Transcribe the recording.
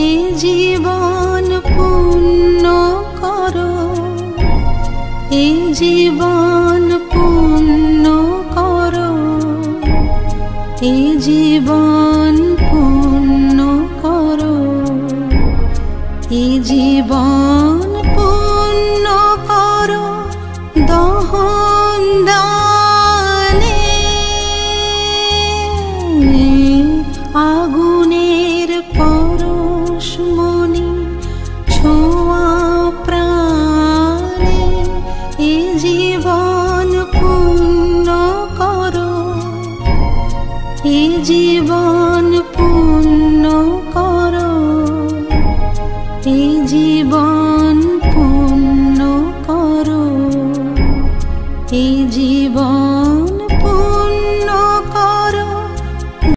এ জীবন পূর্ণ করো, এ জীবন পূর্ণ করো, এ জীবন পূর্ণ করো, এ জীবন পূর্ণ করো। দহন দানে আগুনের পরশমণি ছোঁয়া প্রাণে, এ জীবন পূর্ণ করো, এ জীবন পূর্ণ